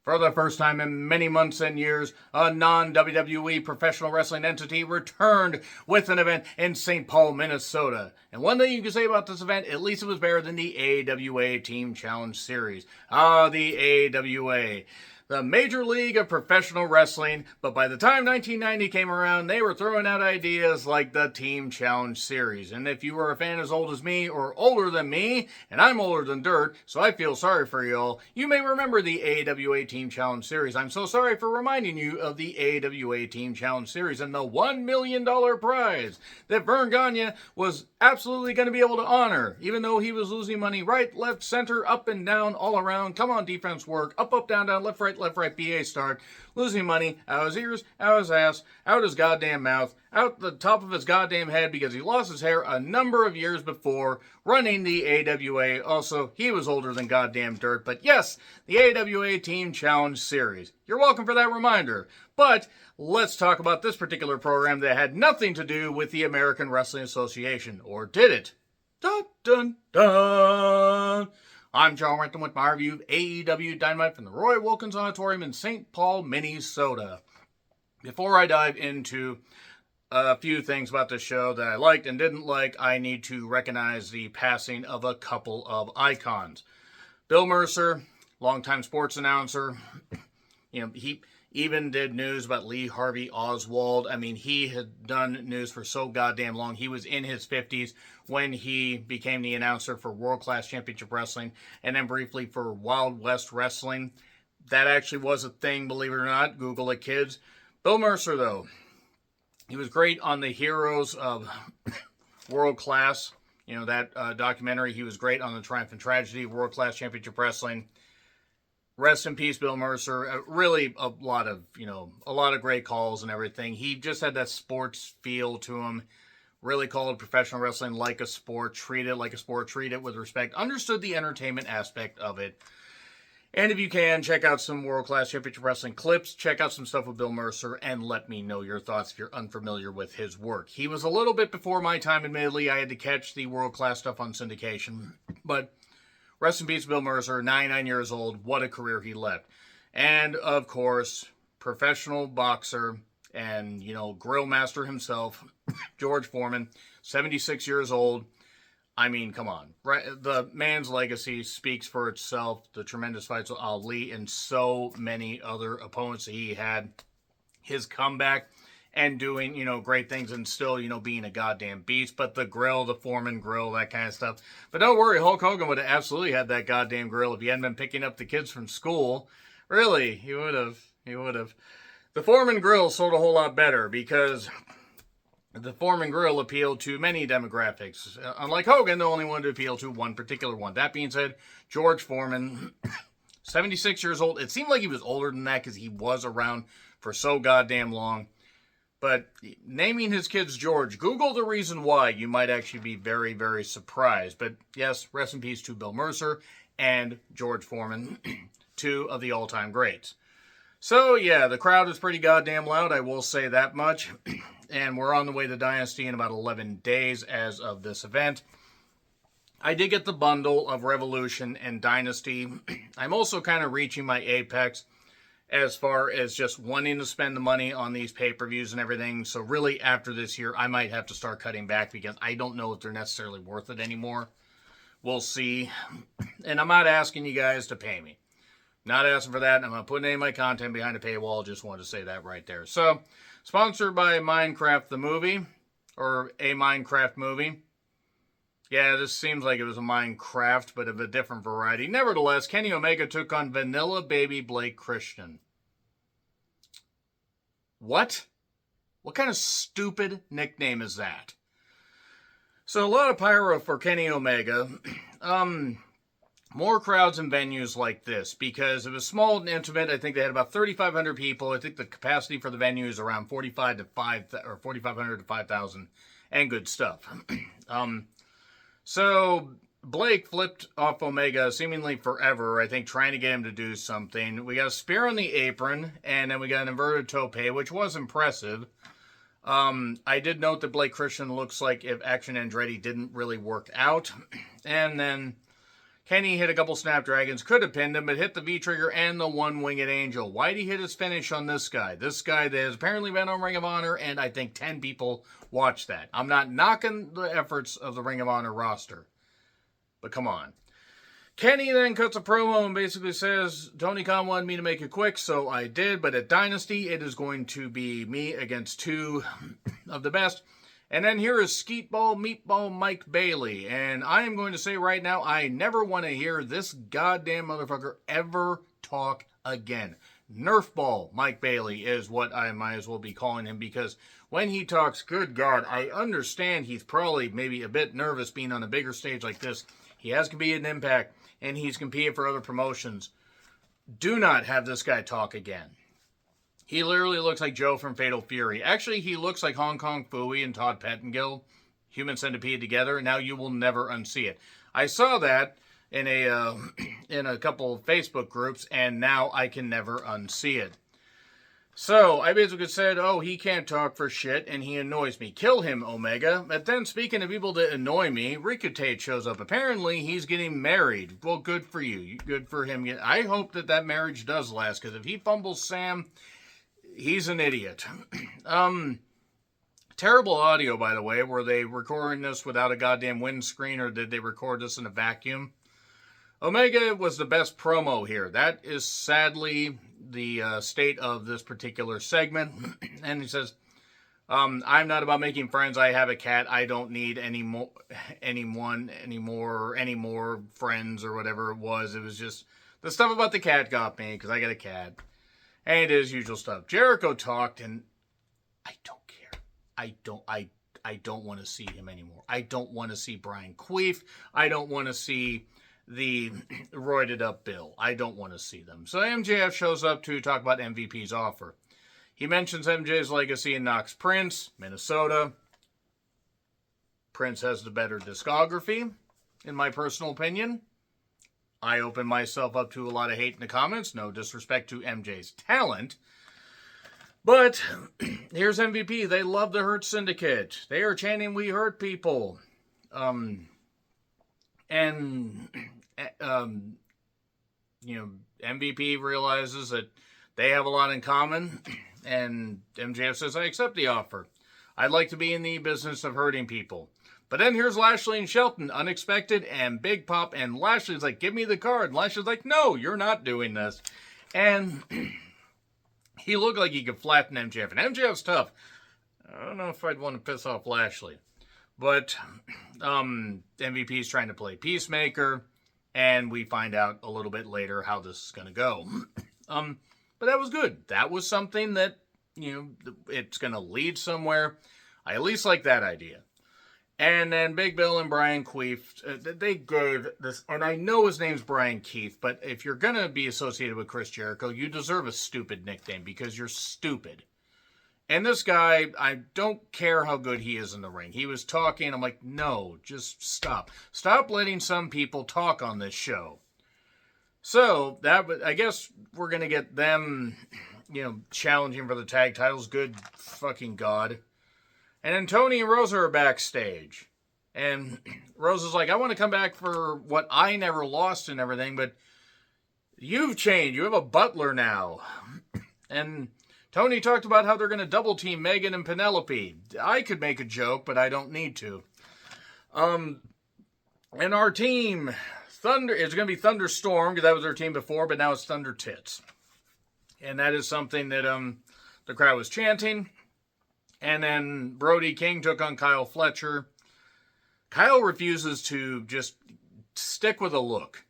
For the first time in many months and years, a non-WWE professional wrestling entity returned with an event in St. Paul, Minnesota. And one thing you can say about this event, at least it was better than the AWA Team Challenge Series. The AWA. The Major League of Professional Wrestling, but by the time 1990 came around, they were throwing out ideas like the Team Challenge Series. And if you were a fan as old as me, or older than me, and I'm older than dirt, so I feel sorry for y'all, you may remember the AWA Team Challenge Series. I'm so sorry for reminding you of the AWA Team Challenge Series and the $1 million prize that Vern Gagne was absolutely going to be able to honor, even though he was losing money right, left, center, up and down, all around. Come on, defense work, up, down, down, left, right, PA start, losing money out his ears, out his ass, out his goddamn mouth, out the top of his goddamn head because he lost his hair a number of years before running the AWA. Also, he was older than goddamn dirt, but yes, the AWA Team Challenge Series. You're welcome for that reminder. But let's talk about this particular program that had nothing to do with the American Wrestling Association, or did it? Dun dun dun! I'm John Renton with my review of AEW Dynamite from the Roy Wilkins Auditorium in St. Paul, Minnesota. Before I dive into a few things about the show that I liked and didn't like, I need to recognize the passing of a couple of icons. Bill Mercer, longtime sports announcer, he even did news about Lee Harvey Oswald. I mean, he had done news for so goddamn long. He was in his 50s when he became the announcer for World Class Championship Wrestling and then briefly for Wild West Wrestling. That actually was a thing, believe it or not. Google it, kids. Bill Mercer, though, he was great on the Heroes of World Class, that documentary. He was great on the Triumph and Tragedy of World Class Championship Wrestling. Rest in peace, Bill Mercer. Really a lot of great calls and everything. He just had that sports feel to him. Really called professional wrestling like a sport. Treat it like a sport. Treat it with respect. Understood the entertainment aspect of it. And if you can, check out some World Class Championship Wrestling clips. Check out some stuff with Bill Mercer and let me know your thoughts if you're unfamiliar with his work. He was a little bit before my time, admittedly. I had to catch the World Class stuff on syndication. But rest in peace, Bill Mercer, 99 years old. What a career he left. And, of course, professional boxer and, grill master himself, George Foreman, 76 years old. I mean, come on. Right? The man's legacy speaks for itself. The tremendous fights with Ali and so many other opponents that he had. His comeback and doing, great things and still, being a goddamn beast. But the grill, the Foreman grill, that kind of stuff. But don't worry, Hulk Hogan would have absolutely had that goddamn grill if he hadn't been picking up the kids from school. Really, he would have. The Foreman grill sold a whole lot better because the Foreman grill appealed to many demographics. Unlike Hogan, the only one to appeal to one particular one. That being said, George Foreman, 76 years old. It seemed like he was older than that because he was around for so goddamn long. But naming his kids George, Google the reason why. You might actually be very, very surprised. But yes, rest in peace to Bill Mercer and George Foreman, two of the all-time greats. So yeah, the crowd is pretty goddamn loud, I will say that much. And we're on the way to Dynasty in about 11 days as of this event. I did get the bundle of Revolution and Dynasty. I'm also kind of reaching my apex as far as just wanting to spend the money on these pay-per-views and everything. So really, after this year, I might have to start cutting back because I don't know if they're necessarily worth it anymore. We'll see. And I'm not asking you guys to pay me. Not asking for that. I'm not putting any of my content behind a paywall. Just wanted to say that right there. So, sponsored by Minecraft the movie, or a Minecraft movie. Yeah, this seems like it was a Minecraft, but of a different variety. Nevertheless, Kenny Omega took on Vanilla Baby Blake Christian. What? What kind of stupid nickname is that? So, a lot of pyro for Kenny Omega. More crowds and venues like this, because it was small and intimate. I think they had about 3,500 people. I think the capacity for the venue is around 4,500 to 5,000, and good stuff. So Blake flipped off Omega seemingly forever, I think, trying to get him to do something. We got a spear on the apron, and then we got an inverted tope, which was impressive. I did note that Blake Christian looks like if Action Andretti didn't really work out. And then Kenny hit a couple Snapdragons, could have pinned him, but hit the V-trigger and the one-winged angel. Why'd he hit his finish on this guy? This guy that has apparently been on Ring of Honor, and I think 10 people watched that. I'm not knocking the efforts of the Ring of Honor roster, but come on. Kenny then cuts a promo and basically says, Tony Khan wanted me to make it quick, so I did, but at Dynasty, it is going to be me against two of the best. And then here is Skeetball Meatball Mike Bailey, and I am going to say right now, I never want to hear this goddamn motherfucker ever talk again. Nerfball Mike Bailey is what I might as well be calling him, because when he talks, good God, I understand he's probably maybe a bit nervous being on a bigger stage like this. He has to be an Impact, and he's competing for other promotions. Do not have this guy talk again. He literally looks like Joe from Fatal Fury. Actually, he looks like Hong Kong Phooey and Todd Pettengill, Human Centipede together. Now you will never unsee it. I saw that in a couple of Facebook groups, and now I can never unsee it. So, I basically said, oh, he can't talk for shit, and he annoys me. Kill him, Omega. But then, speaking of people that annoy me, Ricochet shows up. Apparently, he's getting married. Well, good for you. Good for him. I hope that marriage does last, because if he fumbles Sam, he's an idiot. Terrible audio, by the way. Were they recording this without a goddamn windscreen, or did they record this in a vacuum? Omega was the best promo here. That is sadly the state of this particular segment. And he says, I'm not about making friends. I have a cat. I don't need any more friends or whatever it was. It was just the stuff about the cat got me, because I got a cat. And it is usual stuff. Jericho talked, and I don't care. I don't want to see him anymore. I don't want to see Brian Queef. I don't want to see the roided up Bill. I don't want to see them. So MJF shows up to talk about MVP's offer. He mentions MJ's legacy and knocks Prince, Minnesota. Prince has the better discography, in my personal opinion. I open myself up to a lot of hate in the comments. No disrespect to MJ's talent. But here's MVP. They love the Hurt Syndicate. They are chanting, we hurt people. MVP realizes that they have a lot in common, and MJF says, I accept the offer. I'd like to be in the business of hurting people. But then here's Lashley and Shelton, unexpected, and Big Pop, and Lashley's like, give me the card. And Lashley's like, no, you're not doing this. And he looked like he could flatten MJF, and MJF's tough. I don't know if I'd want to piss off Lashley. But MVP's trying to play peacemaker, and we find out a little bit later how this is going to go. But that was good. That was something that, it's going to lead somewhere. I at least like that idea. And then Big Bill and Brian Queef, they gave this, and I know his name's Brian Keith, but if you're going to be associated with Chris Jericho, you deserve a stupid nickname, because you're stupid. And this guy, I don't care how good he is in the ring. He was talking, I'm like, no, just stop. Stop letting some people talk on this show. So, I guess we're going to get them, challenging for the tag titles. Good fucking God. And then Tony and Rosa are backstage. And Rosa's like, I want to come back for what I never lost and everything, but you've changed. You have a butler now. And Tony talked about how they're going to double team Megan and Penelope. I could make a joke, but I don't need to. And our team, it's going to be Thunderstorm, because that was their team before, but now it's Thunder Tits. And that is something that the crowd was chanting. And then Brody King took on Kyle Fletcher. Kyle refuses to just stick with a look.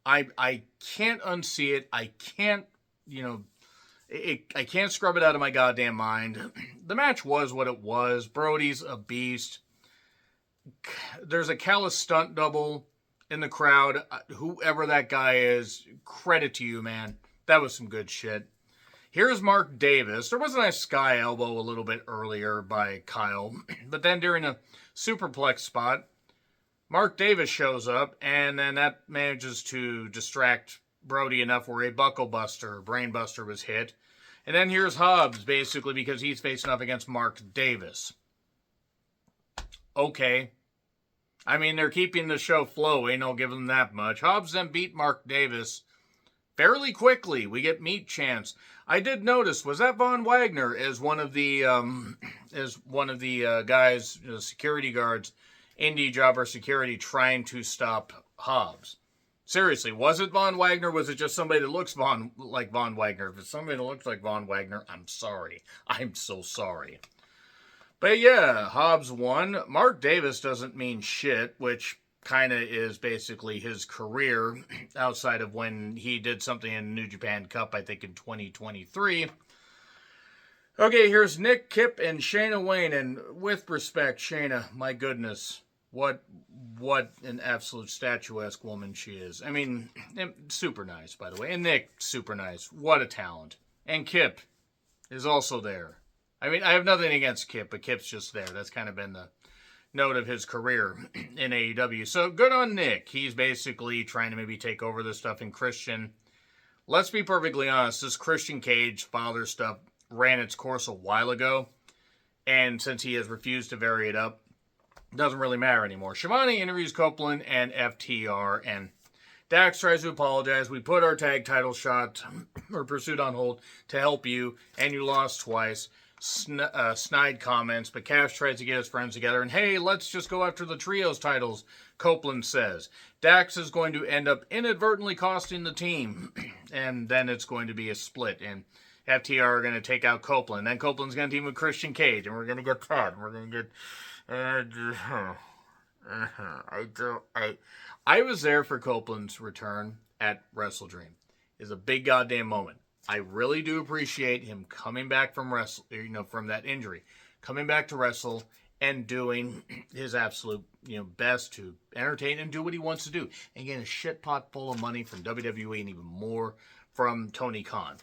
I can't unsee it. I can't, I can't scrub it out of my goddamn mind. The match was what it was. Brody's a beast. There's a callous stunt double in the crowd. Whoever that guy is, credit to you, man. That was some good shit. Here's Mark Davis. There was a nice sky elbow a little bit earlier by Kyle. But then during a superplex spot, Mark Davis shows up, and then that manages to distract Brody enough where a buckle buster, brain buster was hit. And then here's Hobbs, basically, because he's facing up against Mark Davis. Okay. I mean, they're keeping the show flowing. I'll give them that much. Hobbs then beat Mark Davis fairly quickly. We get meat chance. I did notice, was that Von Wagner as one of the guys, security guards, indie jobber security, trying to stop Hobbs? Seriously, was it Von Wagner? Was it just somebody that looks like Von Wagner? If it's somebody that looks like Von Wagner, I'm sorry. I'm so sorry. But yeah, Hobbs won. Mark Davis doesn't mean shit, which kind of is basically his career outside of when he did something in New Japan Cup, I think in 2023. Okay, here's Nick, Kip, and Shayna Wayne. And with respect, Shayna, my goodness, what an absolute statuesque woman she is. I mean, super nice, by the way. And Nick, super nice. What a talent. And Kip is also there. I mean, I have nothing against Kip, but Kip's just there. That's kind of been the note of his career in AEW. So good on Nick. He's basically trying to maybe take over this stuff in Christian. Let's be perfectly honest. This Christian Cage father stuff ran its course a while ago. And since he has refused to vary it up, it doesn't really matter anymore. Shivani interviews Copeland and FTR, and Dax tries to apologize. We put our tag title shot or pursuit on hold to help you, and you lost twice. Snide comments, but Cash tries to get his friends together, and hey, let's just go after the trios titles, Copeland says. Dax is going to end up inadvertently costing the team, and then it's going to be a split, and FTR are going to take out Copeland. Then Copeland's going to team with Christian Cage, and we're going to get Todd, and we're going to get... I was there for Copeland's return at Wrestle Dream. It's a big goddamn moment. I really do appreciate him coming back from from that injury, coming back to wrestle and doing his absolute, best to entertain and do what he wants to do. And getting a shit pot full of money from WWE and even more from Tony Khan.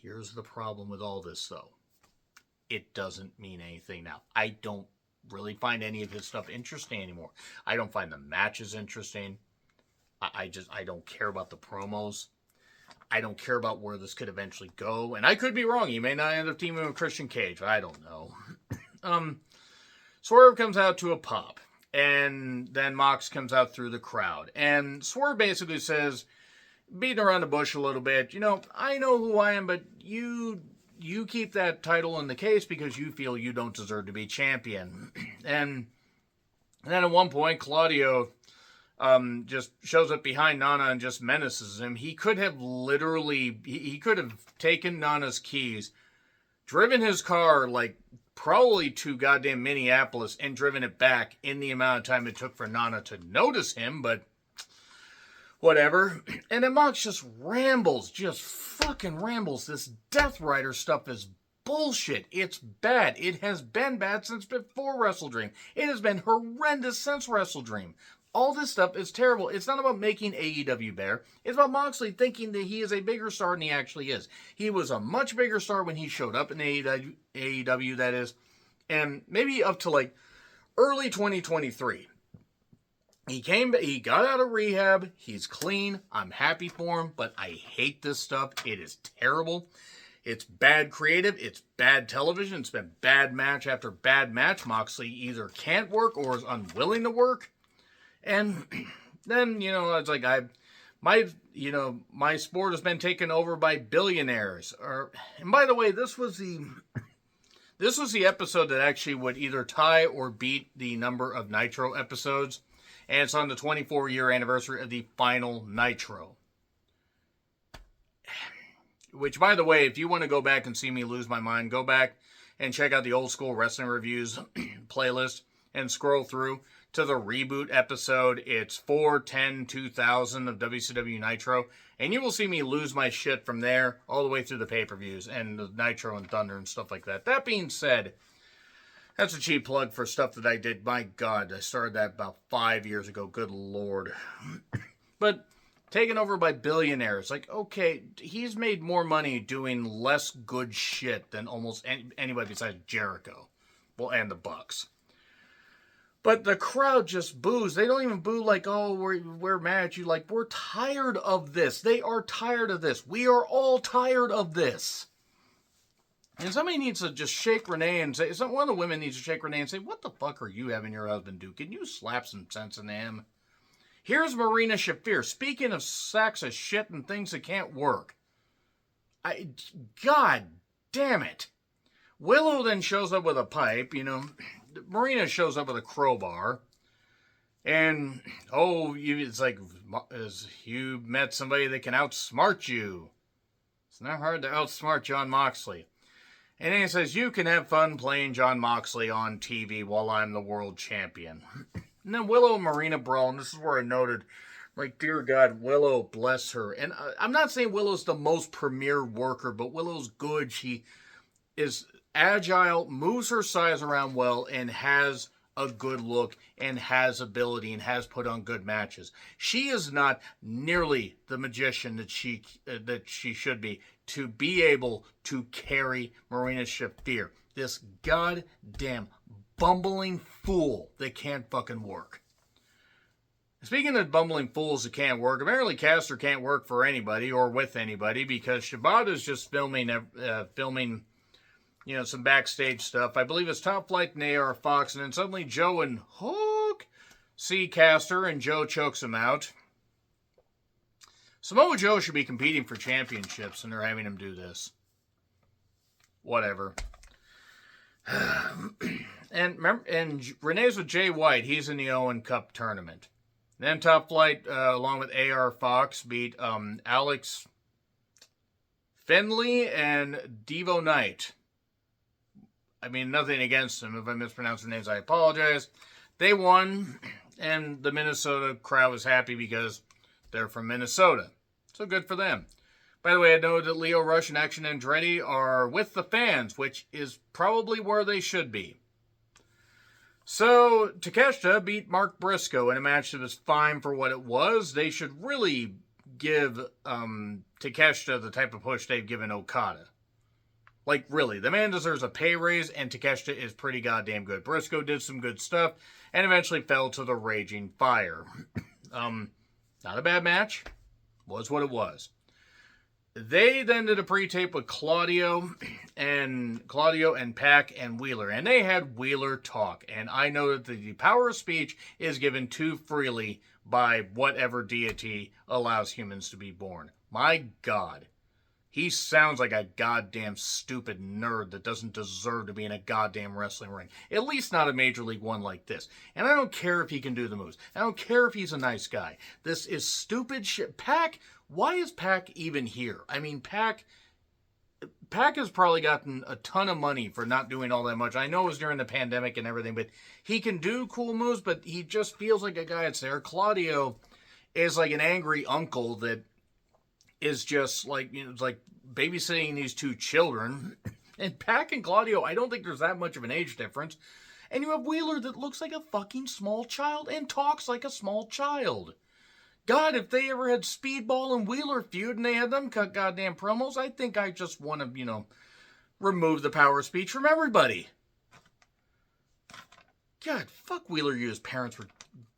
Here's the problem with all this, though. It doesn't mean anything now. I don't really find any of his stuff interesting anymore. I don't find the matches interesting. I don't care about the promos. I don't care about where this could eventually go. And I could be wrong. He may not end up teaming with Christian Cage. I don't know. Swerve comes out to a pop. And then Mox comes out through the crowd. And Swerve basically says, beating around the bush a little bit, I know who I am, but you keep that title in the case because you feel you don't deserve to be champion. And then at one point, Claudio just shows up behind Nana and just menaces him. He could have he could have taken Nana's keys, driven his car probably to goddamn Minneapolis and driven it back in the amount of time it took for Nana to notice him, but whatever. And then Mox just fucking rambles. This Death Rider stuff is bullshit. It's bad. It has been bad since before Wrestle Dream. It has been horrendous since Wrestle Dream. All this stuff is terrible. It's not about making AEW better. It's about Moxley thinking that he is a bigger star than he actually is. He was a much bigger star when he showed up in AEW, that is. And maybe up to early 2023. He got out of rehab. He's clean. I'm happy for him, but I hate this stuff. It is terrible. It's bad creative. It's bad television. It's been bad match after bad match. Moxley either can't work or is unwilling to work. And then, it's like my sport has been taken over by billionaires. And by the way, this was the episode that actually would either tie or beat the number of Nitro episodes. And it's on the 24-year anniversary of the final Nitro. Which, by the way, if you want to go back and see me lose my mind, go back and check out the Old School Wrestling Reviews playlist and scroll through to the reboot episode. It's 4/10/2000 of WCW Nitro. And you will see me lose my shit from there all the way through the pay-per-views and the Nitro and Thunder and stuff like that. That being said, that's a cheap plug for stuff that I did. My God, I started that about 5 years ago. Good Lord. But taken over by billionaires. Okay, he's made more money doing less good shit than almost anybody besides Jericho. Well, and the Bucks. But the crowd just boos. They don't even boo we're mad at you. We're tired of this. They are tired of this. We are all tired of this. And somebody needs to just shake Renee and say, one of the women needs to shake Renee and say, what the fuck are you having your husband do? Can you slap some sense into him? Here's Marina Shafir. Speaking of sacks of shit and things that can't work. God damn it. Willow then shows up with a pipe, Marina shows up with a crowbar. And, it's like, you met somebody that can outsmart you. It's not hard to outsmart Jon Moxley. And then he says, you can have fun playing Jon Moxley on TV while I'm the world champion. And then Willow and Marina brawl, and this is where I noted, like, dear God, Willow, bless her. And I'm not saying Willow's the most premier worker, but Willow's good. She is agile, moves her size around well, and has a good look, and has ability, and has put on good matches. She is not nearly the magician that she should be to be able to carry Marina Shafir, this goddamn bumbling fool that can't fucking work. Speaking of bumbling fools that can't work, apparently Caster can't work for anybody or with anybody because Shibata's just filming some backstage stuff. I believe it's Top Flight and AR Fox, and then suddenly Joe and Hook see Caster, and Joe chokes him out. Samoa Joe should be competing for championships, and they're having him do this. Whatever. And Renee's with Jay White. He's in the Owen Cup tournament. Then Top Flight, along with AR Fox, beat Alex Finley and Devo Knight. I mean, nothing against them. If I mispronounce their names, I apologize. They won, and the Minnesota crowd was happy because they're from Minnesota. So good for them. By the way, I know that Leo Rush and Action Andretti are with the fans, which is probably where they should be. So, Takeshita beat Mark Briscoe in a match that was fine for what it was. They should really give Takeshita the type of push they've given Okada. Like, really, the man deserves a pay raise, and Takeshita is pretty goddamn good. Briscoe did some good stuff, and eventually fell to the Raging Fire. Not a bad match. Was what it was. They then did a pre-tape with Claudio and Pac and Wheeler, and they had Wheeler talk. And I know that the power of speech is given too freely by whatever deity allows humans to be born. My God. He sounds like a goddamn stupid nerd that doesn't deserve to be in a goddamn wrestling ring. At least not a Major League One like this. And I don't care if he can do the moves. I don't care if he's a nice guy. This is stupid shit. Pac, why is Pac even here? I mean, Pac has probably gotten a ton of money for not doing all that much. I know it was during the pandemic and everything, but he can do cool moves, but he just feels like a guy that's there. Claudio is like an angry uncle that is just like, it's like babysitting these two children. And Pac and Claudio, I don't think there's that much of an age difference. And you have Wheeler that looks like a fucking small child and talks like a small child. God, if they ever had Speedball and Wheeler feud and they had them cut goddamn promos, I think I just want to, remove the power of speech from everybody. God, fuck Wheeler, his parents were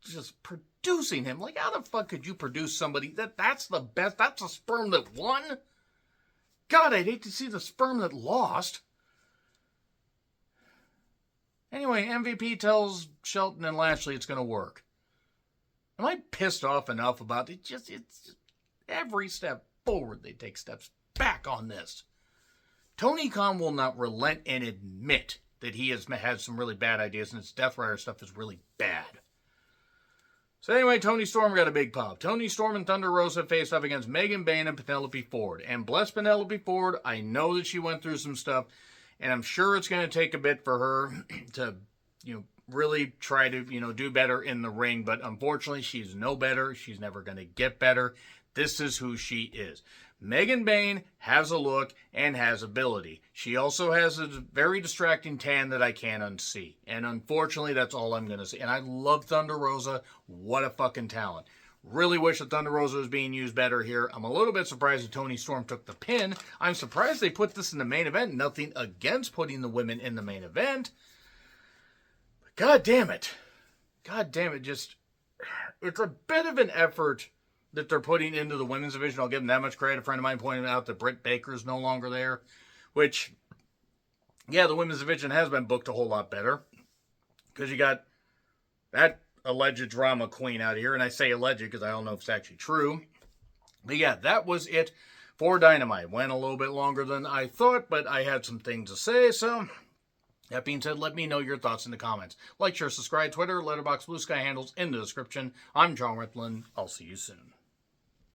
just producing him. Like, how the fuck could you produce somebody that's the best? That's a sperm that won? God, I'd hate to see the sperm that lost. Anyway, MVP tells Shelton and Lashley it's going to work. Am I pissed off enough about it? It's just every step forward, they take steps back on this. Tony Khan will not relent and admit that he has had some really bad ideas, and his Death Rider stuff is really bad. So anyway, Tony Storm got a big pop. Tony Storm and Thunder Rosa faced off against Megan Bayne and Penelope Ford. And bless Penelope Ford, I know that she went through some stuff, and I'm sure it's going to take a bit for her to, really try to, do better in the ring. But unfortunately, she's no better. She's never going to get better. This is who she is. Megan Bayne has a look and has ability. She also has a very distracting tan that I can't unsee. And unfortunately, that's all I'm going to say. And I love Thunder Rosa. What a fucking talent. Really wish that Thunder Rosa was being used better here. I'm a little bit surprised that Tony Storm took the pin. I'm surprised they put this in the main event. Nothing against putting the women in the main event. But God damn it. Just, it's a bit of an effort that they're putting into the women's division. I'll give them that much credit. A friend of mine pointed out that Britt Baker is no longer there, which yeah, the women's division has been booked a whole lot better because you got that alleged drama queen out here, and I say alleged because I don't know if it's actually true. But yeah, that was it for Dynamite. Went a little bit longer than I thought, but I had some things to say, so that being said, let me know your thoughts in the comments. Like, share, subscribe, Twitter, Letterboxd, Blue Sky handles in the description. I'm John Riplin. I'll see you soon.